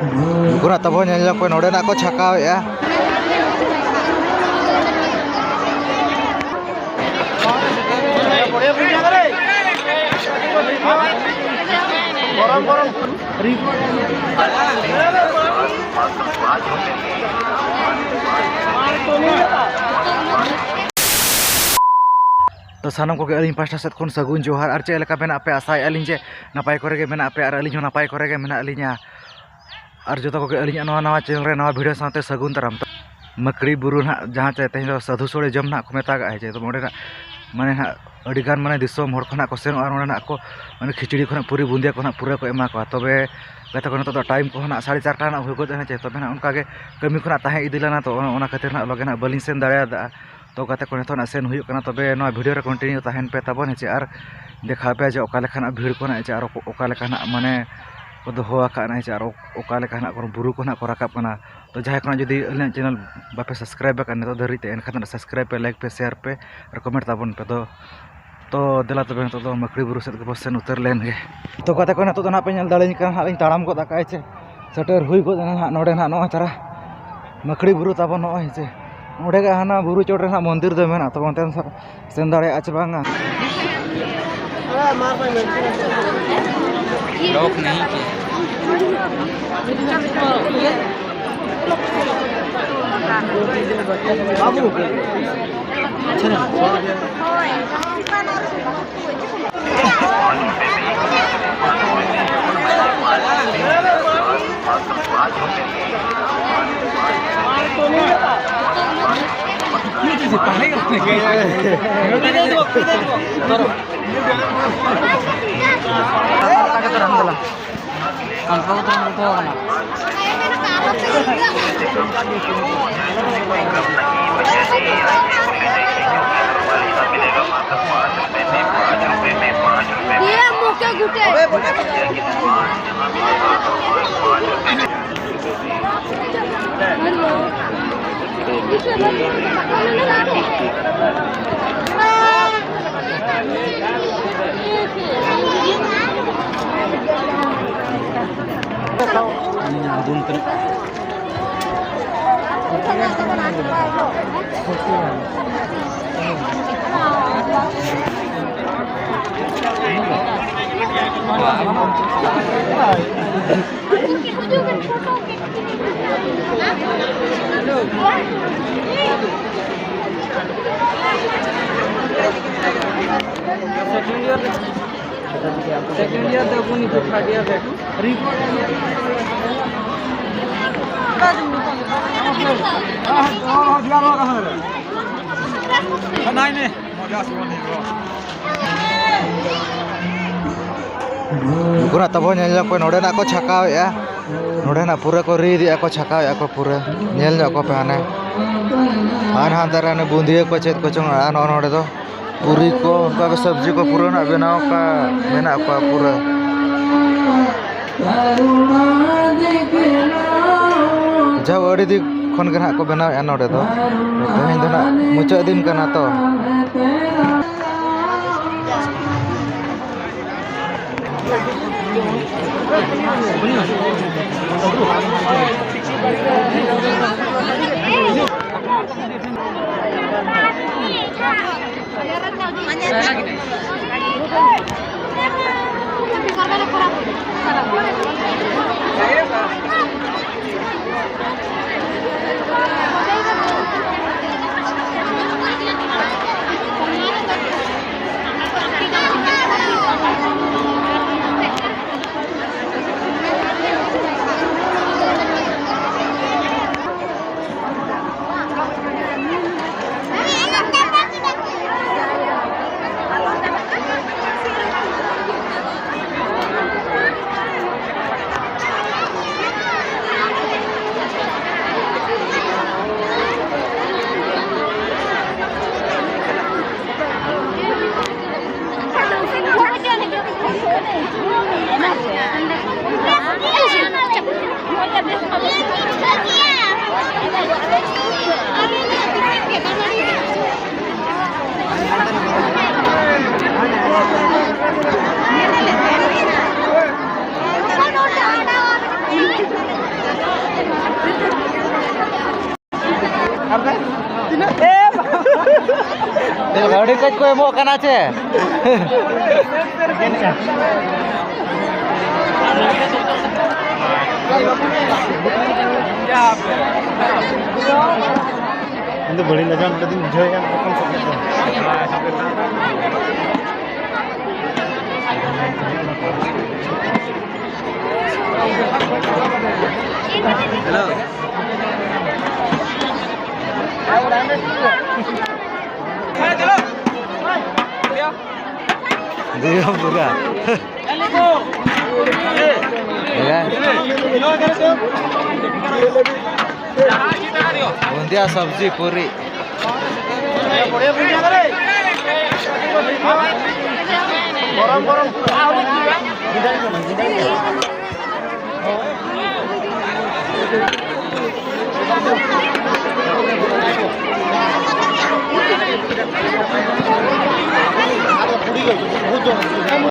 Guna tabo nyala ko node na ko chakaw ya. तो सानम को Ali pasta set खन सगुन जोहार और चे लेका मेना पे आसाय अली जे नपाय करे मेना पे और अली नपाय करे मेना अलिया और जो को अली नवा नवा चैनल रे नवा वीडियो साथे सगुन तरम मकड़ी बुरु ना जहाँ चे तेज साधु सोड़े जम ना को मेता है तो मोड़े माने ना अड़ीगान माने दिसम हर खना को सेन और ना को माने खिचड़ी खना पूरी बुंदिया खना पूरा को एमा को तबे गता को तो टाइम को ना 4:30 ना हो गए चे तबे ना उनका के कमी खना ताहे इदिलाना तो ओना खातिर ना लगे ना बलिन सेन दाड़ा तो कते को ना सेन हुई करना तबे ना वीडियो रे कंटिन्यू ताहेन पे तबन हे और देखा पे जे ओका लेखाना भीड़ को ना और ओका लेखाना माने को दोहो आकाना हे और ओका लेखाना को बुरु को ना को राकाब कना तो जहां को जदी अलिन चैनल बापे सब्सक्राइब करने तो धरी ते एनखान सब्सक्राइब पे लाइक पे शेयर पे और कमेंट ताबन पे तो दिला तबे तो मकड़ी बुरु सेट को सेन उतर लेन गे तो कते को तो ना पे नेल दाड़े का हालिन ताड़ाम को दाकाय चे सेटर हुई को ना नोडे ना नो तारा मकड़ी बुरु ताबन नो हे ओडे हाना बुरु चोट रे मंदिर दो मेना तो ओनते सेन दाड़े आच बांगा लोक नहीं बाबू सेकंड ईयर तो पुनी तो थर्ड ईयर है रिपोर्ट नहीं मजा सुनी गुना तब को नोडे ना को छकाव या नोडे ना पूरा को री दिया को छकाव या को पूरा नेल को पे हाने हान हान दरा ने बूंदिया को चेत को चंग आ नोडे तो पूरी को उनका के सब्जी को पूरा ना बनाओ का मेना को पूरा जब अड़ी दी खन के ना को बनाओ या नोडे तो तेहेन दो ना मुचा दिन कना तो गाड़ी कच को एमो कना छे itu beli aja udah dijual ya Hello. dia buka ya bundia sabji puri ada pudi